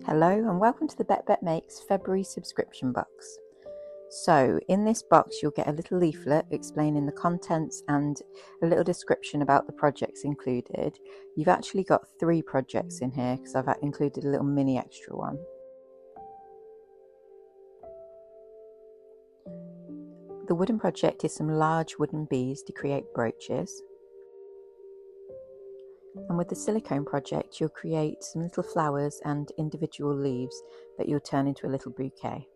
Hello and welcome to the Bekbek Makes February subscription box. So in this box you'll get a little leaflet explaining the contents and a little description about the projects included. You've actually got 3 projects in here because I've included a little mini extra one. The wooden project is some large wooden bees to create brooches. And with the silicone project you'll create some little flowers and individual leaves that you'll turn into a little bouquet.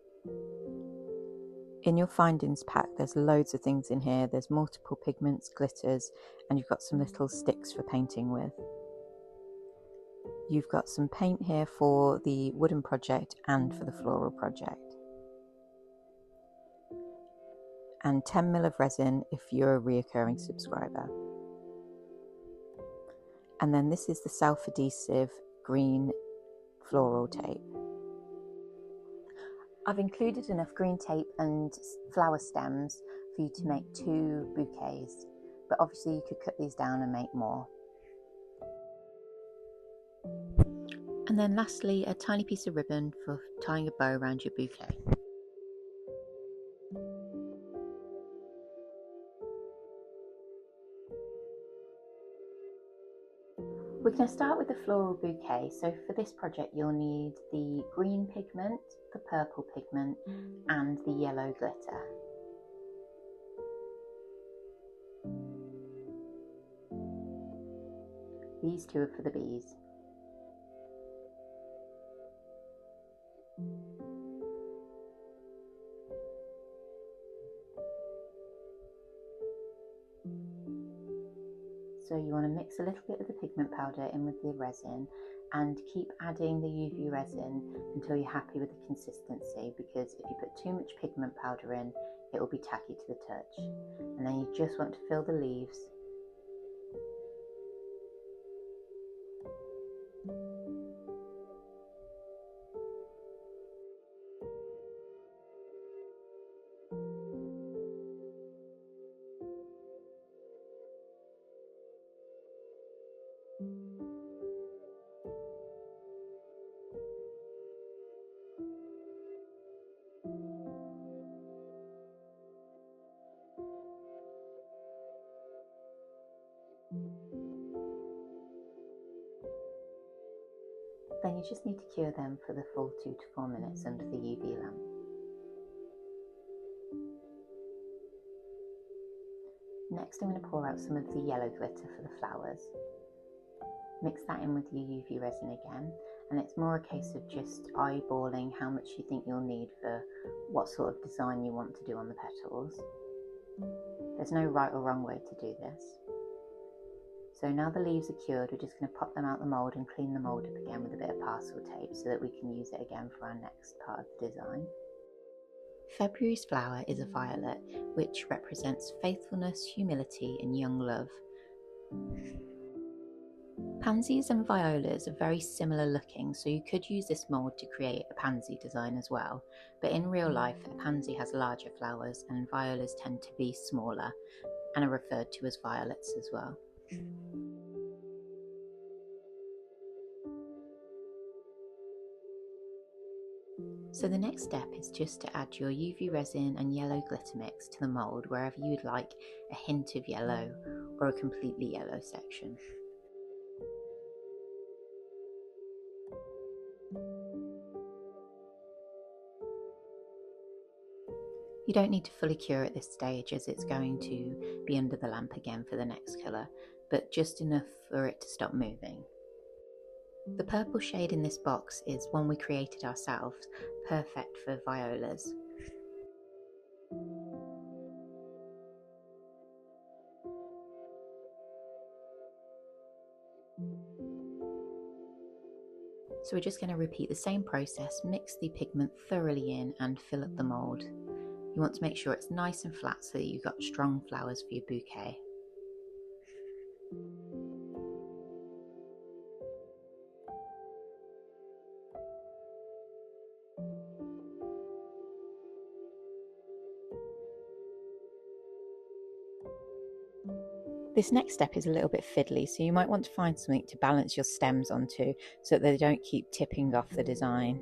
In your findings pack there's loads of things in here. There's multiple pigments, glitters, and you've got some little sticks for painting with. You've got some paint here for the wooden project and for the floral project. And 10 ml of resin if you're a reoccurring subscriber. And then this is the self-adhesive green floral tape. I've included enough green tape and flower stems for you to make 2 bouquets, but obviously you could cut these down and make more. And then lastly, a tiny piece of ribbon for tying a bow around your bouquet. We're going to start with the floral bouquet. So for this project you'll need the green pigment, the purple pigment and the yellow glitter. These 2 are for the bees. So you want to mix a little bit of the pigment powder in with the resin and keep adding the UV resin until you're happy with the consistency, because if you put too much pigment powder in, it will be tacky to the touch. And then you just want to fill the leaves. Then you just need to cure them for the full 2 to 4 minutes under the UV lamp. Next I'm going to pour out some of the yellow glitter for the flowers. Mix that in with your UV resin again, and it's more a case of just eyeballing how much you think you'll need for what sort of design you want to do on the petals. There's no right or wrong way to do this. So now the leaves are cured, we're just going to pop them out the mould and clean the mould up again with a bit of parcel tape so that we can use it again for our next part of the design. February's flower is a violet, which represents faithfulness, humility and young love. Pansies and violas are very similar looking, so you could use this mould to create a pansy design as well, but in real life a pansy has larger flowers and violas tend to be smaller and are referred to as violets as well. So the next step is just to add your UV resin and yellow glitter mix to the mould wherever you would like a hint of yellow or a completely yellow section. You don't need to fully cure at this stage as it's going to be under the lamp again for the next colour, but just enough for it to stop moving. The purple shade in this box is one we created ourselves, perfect for violas. So we're just going to repeat the same process, mix the pigment thoroughly in and fill up the mould. You want to make sure it's nice and flat so that you've got strong flowers for your bouquet. This next step is a little bit fiddly, so you might want to find something to balance your stems onto so that they don't keep tipping off the design.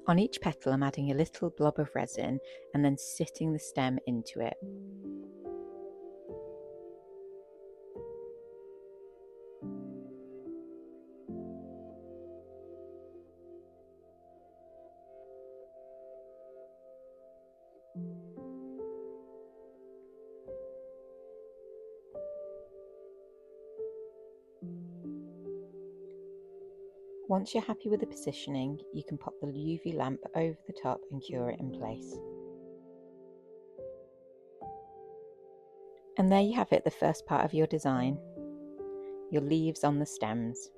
On each petal I'm adding a little blob of resin and then sitting the stem into it. Once you're happy with the positioning, you can pop the UV lamp over the top and cure it in place. And there you have it, the first part of your design, your leaves on the stems.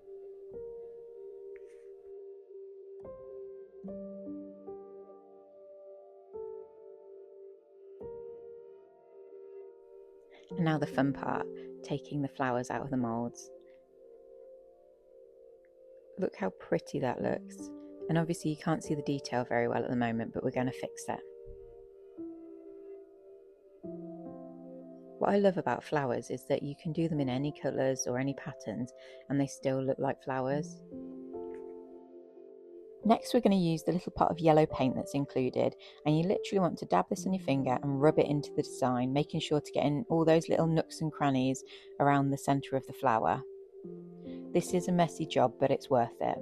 And now the fun part, taking the flowers out of the moulds. Look how pretty that looks. And obviously you can't see the detail very well at the moment, but we're going to fix that. What I love about flowers is that you can do them in any colours or any patterns and they still look like flowers. Next we're going to use the little pot of yellow paint that's included, and you literally want to dab this on your finger and rub it into the design, making sure to get in all those little nooks and crannies around the centre of the flower. This is a messy job, but it's worth it.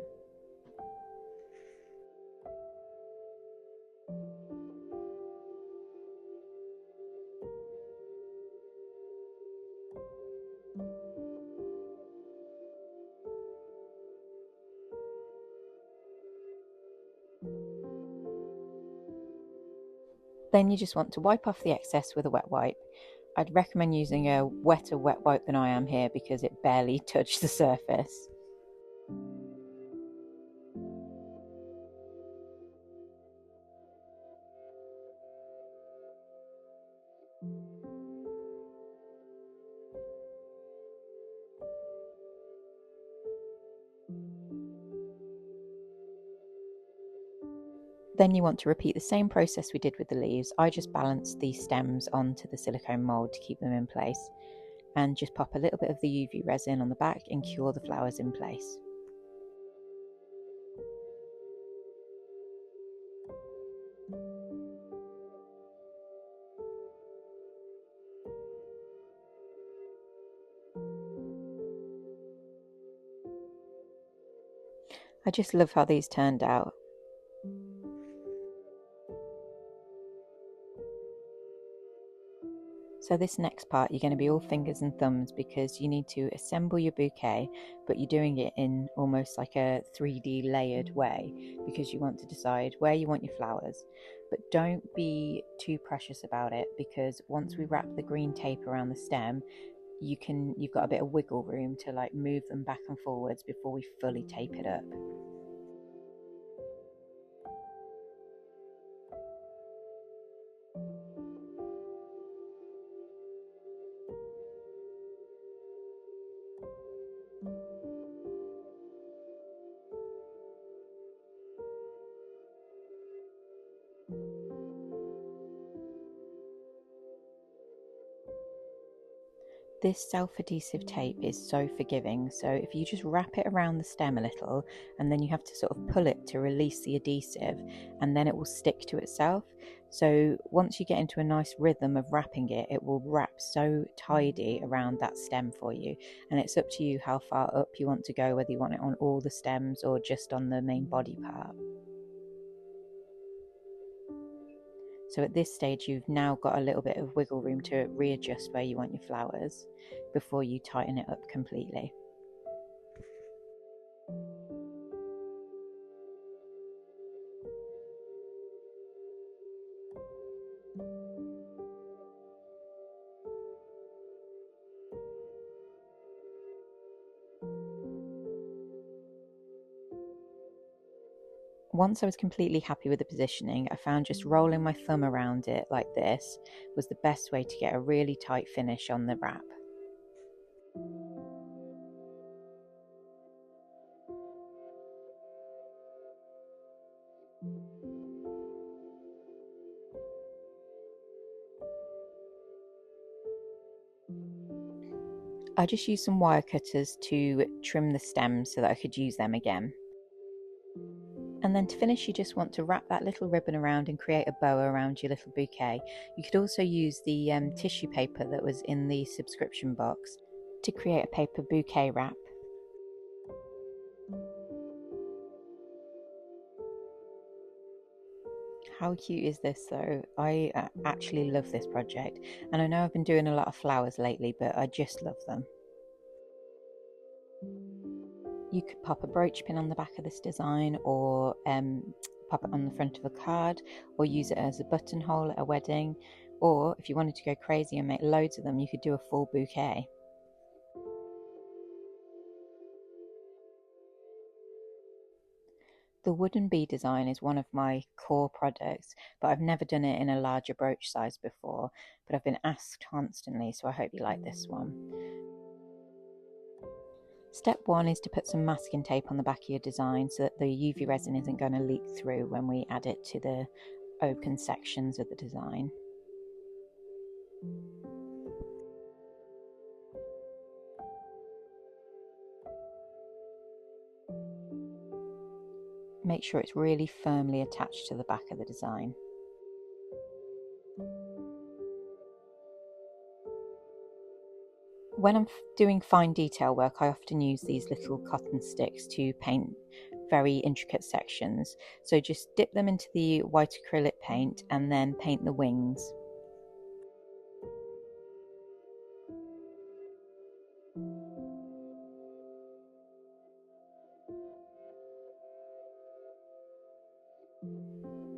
Then you just want to wipe off the excess with a wet wipe. I'd recommend using a wetter wet wipe than I am here because it barely touched the surface. Then you want to repeat the same process we did with the leaves. I just balanced the stems onto the silicone mould to keep them in place, and just pop a little bit of the UV resin on the back and cure the flowers in place. I just love how these turned out. So this next part you're going to be all fingers and thumbs because you need to assemble your bouquet, but you're doing it in almost like a 3D layered way because you want to decide where you want your flowers. But don't be too precious about it because once we wrap the green tape around the stem, you've got a bit of wiggle room to like move them back and forwards before we fully tape it up. This self-adhesive tape is so forgiving, so if you just wrap it around the stem a little and then you have to sort of pull it to release the adhesive and then it will stick to itself. So once you get into a nice rhythm of wrapping it, it will wrap so tidy around that stem for you, and it's up to you how far up you want to go, whether you want it on all the stems or just on the main body part. So at this stage you've now got a little bit of wiggle room to readjust where you want your flowers before you tighten it up completely. Once I was completely happy with the positioning, I found just rolling my thumb around it like this was the best way to get a really tight finish on the wrap. I just used some wire cutters to trim the stems so that I could use them again. And then to finish, you just want to wrap that little ribbon around and create a bow around your little bouquet. You could also use the tissue paper that was in the subscription box to create a paper bouquet wrap. How cute is this though? I actually love this project, and I know I've been doing a lot of flowers lately, but I just love them. You could pop a brooch pin on the back of this design, or pop it on the front of a card, or use it as a buttonhole at a wedding, or if you wanted to go crazy and make loads of them, you could do a full bouquet. The wooden bee design is one of my core projects, but I've never done it in a larger brooch size before, but I've been asked constantly, so I hope you like this one. Step 1 is to put some masking tape on the back of your design so that the UV resin isn't going to leak through when we add it to the open sections of the design. Make sure it's really firmly attached to the back of the design. When I'm doing fine detail work, I often use these little cotton sticks to paint very intricate sections. So just dip them into the white acrylic paint and then paint the wings.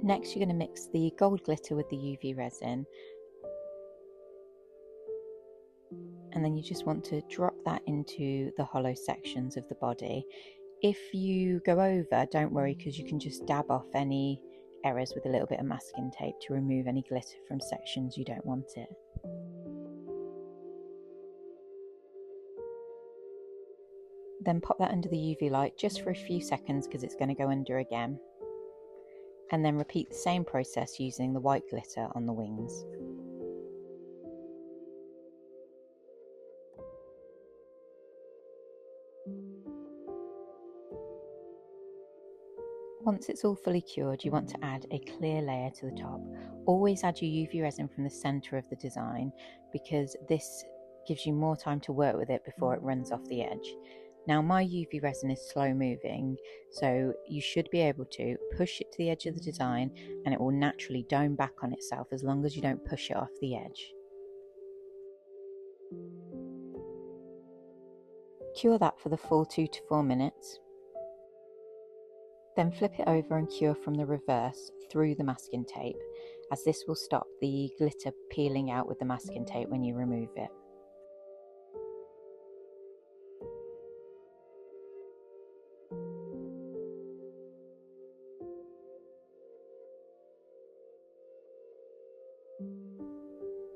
Next, you're going to mix the gold glitter with the UV resin, and then you just want to drop that into the hollow sections of the body. If you go over, don't worry, because you can just dab off any errors with a little bit of masking tape to remove any glitter from sections you don't want it. Then pop that under the UV light just for a few seconds because it's going to go under again. And then repeat the same process using the white glitter on the wings. Once it's all fully cured, you want to add a clear layer to the top. Always add your UV resin from the center of the design because this gives you more time to work with it before it runs off the edge. Now my UV resin is slow moving, so you should be able to push it to the edge of the design and it will naturally dome back on itself as long as you don't push it off the edge. Cure that for the full 2 to 4 minutes. Then flip it over and cure from the reverse through the masking tape, as this will stop the glitter peeling out with the masking tape when you remove it.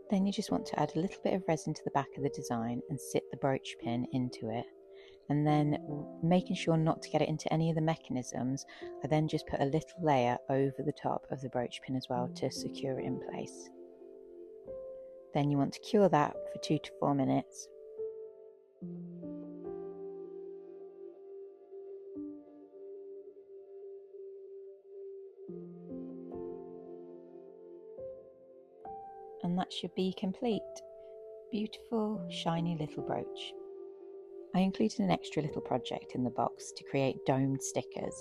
Then you just want to add a little bit of resin to the back of the design and sit the brooch pin into it. And then, making sure not to get it into any of the mechanisms, I then just put a little layer over the top of the brooch pin as well to secure it in place. Then you want to cure that for 2 to 4 minutes. And that should be complete. Beautiful, shiny little brooch. I included an extra little project in the box to create domed stickers.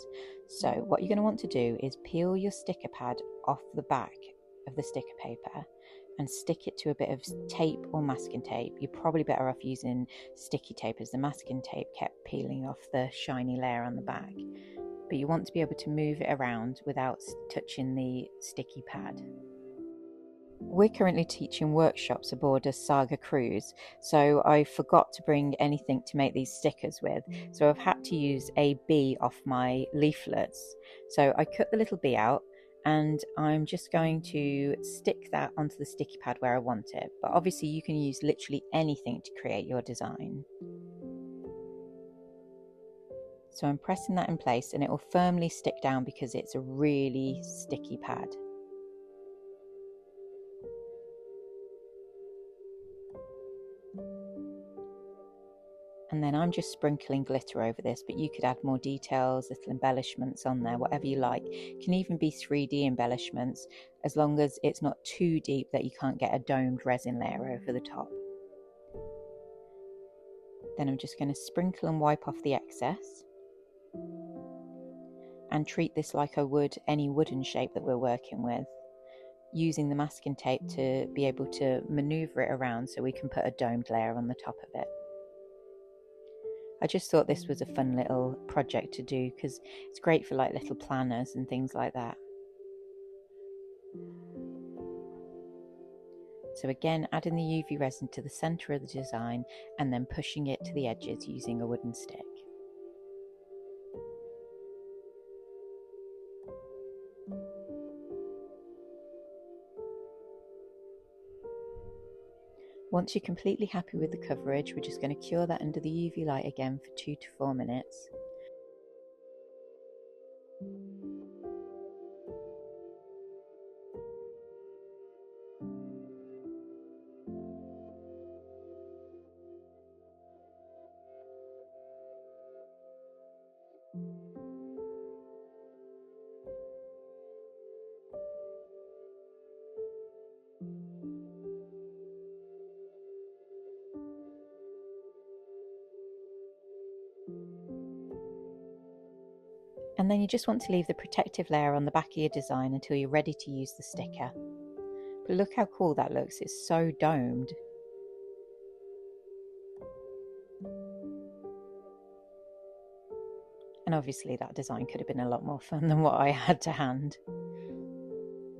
So what you're going to want to do is peel your sticker pad off the back of the sticker paper and stick it to a bit of tape or masking tape. You're probably better off using sticky tape, as the masking tape kept peeling off the shiny layer on the back. But you want to be able to move it around without touching the sticky pad. We're currently teaching workshops aboard a Saga cruise, so I forgot to bring anything to make these stickers with, so I've had to use a bee off my leaflets. So I cut the little bee out and I'm just going to stick that onto the sticky pad where I want it, but obviously you can use literally anything to create your design. So I'm pressing that in place and it will firmly stick down because it's a really sticky pad. And then I'm just sprinkling glitter over this, but you could add more details, little embellishments on there, whatever you like. It can even be 3D embellishments, as long as it's not too deep that you can't get a domed resin layer over the top. Then I'm just going to sprinkle and wipe off the excess, and treat this like I would any wooden shape that we're working with, using the masking tape to be able to maneuver it around so we can put a domed layer on the top of it. I just thought this was a fun little project to do because it's great for like little planners and things like that. So again, adding the UV resin to the centre of the design and then pushing it to the edges using a wooden stick. Once you're completely happy with the coverage, we're just going to cure that under the UV light again for 2 to 4 minutes. And then you just want to leave the protective layer on the back of your design until you're ready to use the sticker. But look how cool that looks, it's so domed. And obviously that design could have been a lot more fun than what I had to hand.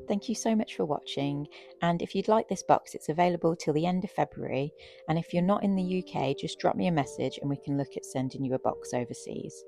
Thank you so much for watching, and if you'd like this box, it's available till the end of February, and if you're not in the UK, just drop me a message and we can look at sending you a box overseas.